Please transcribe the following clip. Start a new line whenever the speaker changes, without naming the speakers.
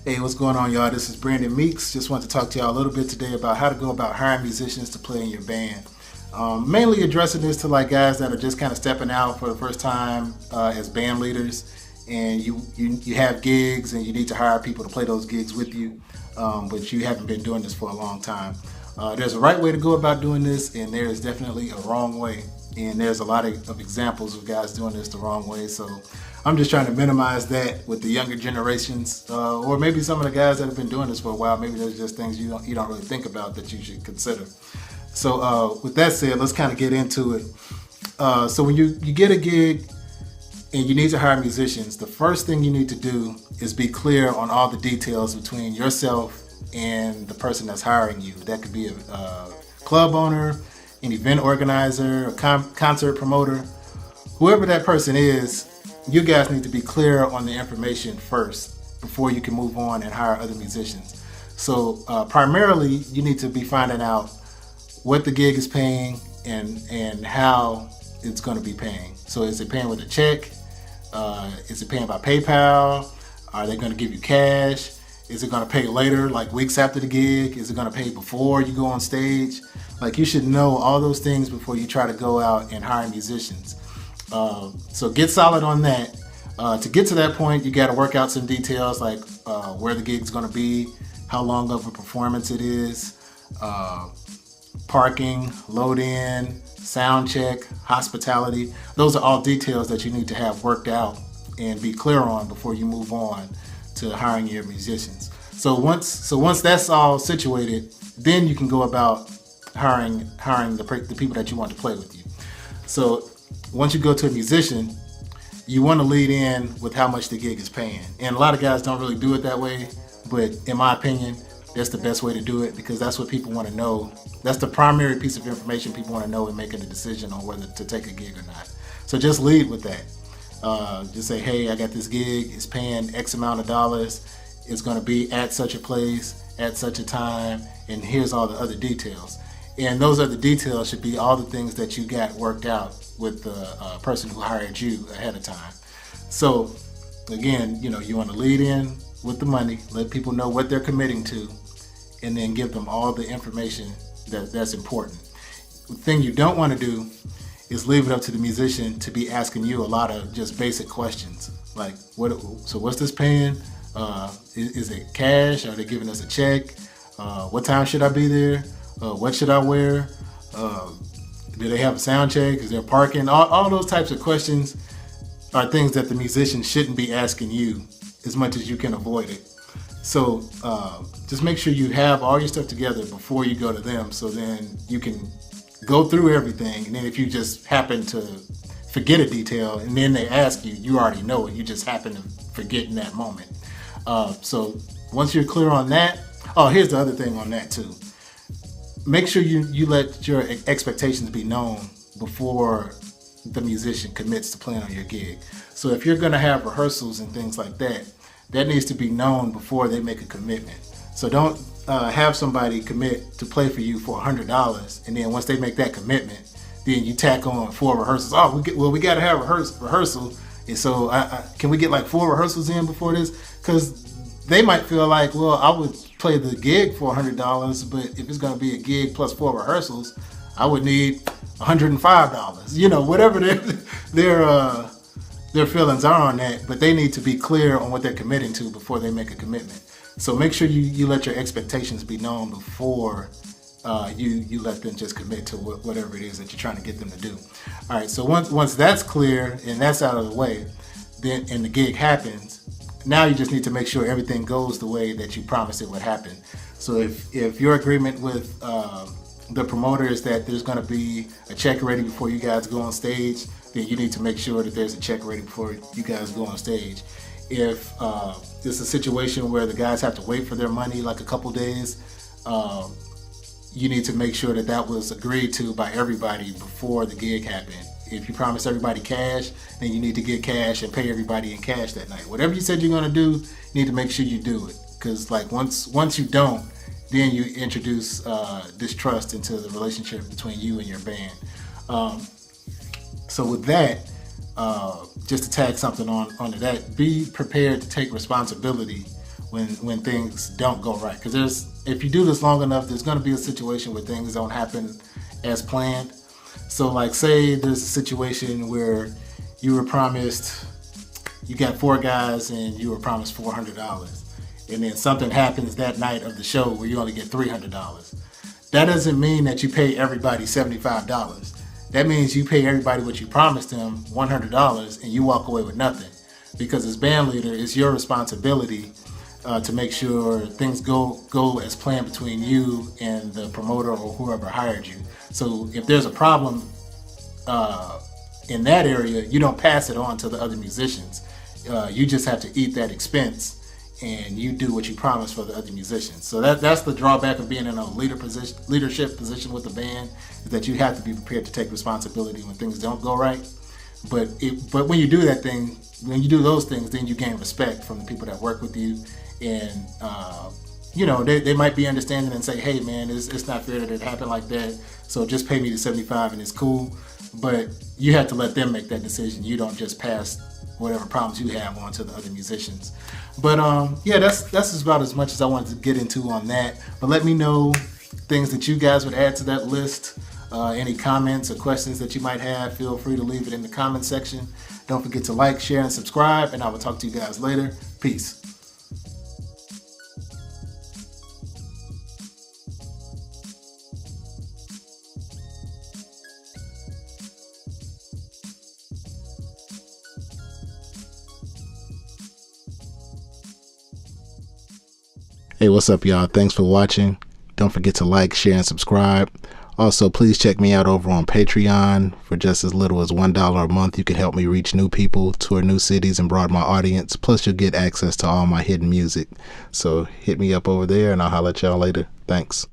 Hey, what's going on, y'all? This is Brandon Meeks. Just want to talk to y'all a little bit today about how to go about hiring musicians to play in your band. Mainly addressing this to like guys that are just kind of stepping out for the first time as band leaders, and you have gigs and you need to hire people to play those gigs with you, but you haven't been doing this for a long time. There's a right way to go about doing this, and there is definitely a wrong way. And there's a lot of examples of guys doing this the wrong way. So I'm just trying to minimize that with the younger generations, or maybe some of the guys that have been doing this for a while. Maybe there's just things you don't really think about that you should consider. So with that said, let's kind of get into it. So when you get a gig and you need to hire musicians, the first thing you need to do is be clear on all the details between yourself and the person that's hiring you. That could be a club owner, an event organizer, a concert promoter, whoever that person is. You guys need to be clear on the information first before you can move on and hire other musicians. So primarily, you need to be finding out what the gig is paying and how it's going to be paying. So is it paying with a check? Is it paying by PayPal? Are they going to give you cash? Is it going to pay later, like weeks after the gig? Is it going to pay before you go on stage? Like, you should know all those things before you try to go out and hire musicians. So get solid on that. To get to that point, you got to work out some details like where the gig's going to be, how long of a performance it is, parking, load in, sound check, hospitality. Those are all details that you need to have worked out and be clear on before you move on to hiring your musicians. So once that's all situated, then you can go about hiring the people that you want to play with you. So once you go to a musician, you want to lead in with how much the gig is paying. And a lot of guys don't really do it that way, but in my opinion, that's the best way to do it, because that's what people want to know. That's the primary piece of information people want to know in making a decision on whether to take a gig or not. So just lead with that. Just say, hey, I got this gig, it's paying X amount of dollars, it's going to be at such a place, at such a time, and here's all the other details. And those other details should be all the things that you got worked out with the person who hired you ahead of time. So again, you want to lead in with the money, let people know what they're committing to, and then give them all the information that's important. The thing you don't want to do is leave it up to the musician to be asking you a lot of just basic questions like, what's this paying? Is it cash? Are they giving us a check? What time should I be there? What should I wear? Do they have a sound check? Is there parking? All those types of questions are things that the musician shouldn't be asking you as much as you can avoid it. So just make sure you have all your stuff together before you go to them, so then you can go through everything. And then if you just happen to forget a detail and then they ask you, you already know it. You just happen to forget in that moment. So once you're clear on that, here's the other thing on that too. Make sure you let your expectations be known before the musician commits to playing on your gig. So if you're going to have rehearsals and things like that, that needs to be known before they make a commitment. So don't have somebody commit to play for you for $100, and then once they make that commitment, then you tack on 4 rehearsals. We got to have rehearsal, and so can we get like 4 rehearsals in before this? Because they might feel like, well, I would play the gig for $100, but if it's going to be a gig plus 4 rehearsals, I would need $105. Whatever their feelings are on that, but they need to be clear on what they're committing to before they make a commitment. So make sure you let your expectations be known before you let them just commit to whatever it is that you're trying to get them to do. All right, so once that's clear and that's out of the way, then and the gig happens, now you just need to make sure everything goes the way that you promised it would happen. So if your agreement with the promoter is that there's going to be a check ready before you guys go on stage, then you need to make sure that there's a check ready before you guys go on stage. If it's a situation where the guys have to wait for their money like a couple days, you need to make sure that was agreed to by everybody before the gig happened. If you promise everybody cash, then you need to get cash and pay everybody in cash that night. Whatever you said you're going to do, you need to make sure you do it. Because like once you don't, then you introduce distrust into the relationship between you and your band. So with that, just to tag something onto that, be prepared to take responsibility when things don't go right. Because if you do this long enough, there's going to be a situation where things don't happen as planned. So like say there's a situation where you were promised, you got 4 guys and you were promised $400, and then something happens that night of the show where you only get $300. That doesn't mean that you pay everybody $75. That means you pay everybody what you promised them, $100, and you walk away with nothing. Because as band leader, it's your responsibility to make sure things go as planned between you and the promoter or whoever hired you. So if there's a problem in that area, you don't pass it on to the other musicians. You just have to eat that expense, and you do what you promised for the other musicians. So that's the drawback of being in a leadership position with the band, is that you have to be prepared to take responsibility when things don't go right. But when you do those things, then you gain respect from the people that work with you, and they might be understanding and say, hey man, it's not fair that it happened like that, so just pay me the $75 and it's cool. But you have to let them make that decision. You don't just pass whatever problems you have on to the other musicians. But that's about as much as I wanted to get into on that. But let me know things that you guys would add to that list. Any comments or questions that you might have, feel free to leave it in the comment section. Don't forget to like, share, and subscribe, and I will talk to you guys later. Peace. Hey, what's up, y'all? Thanks for watching. Don't forget to like, share, and subscribe. Also, please check me out over on Patreon. For just as little as $1 a month, you can help me reach new people, tour new cities, and broaden my audience. Plus, you'll get access to all my hidden music. So hit me up over there, and I'll holler at y'all later. Thanks.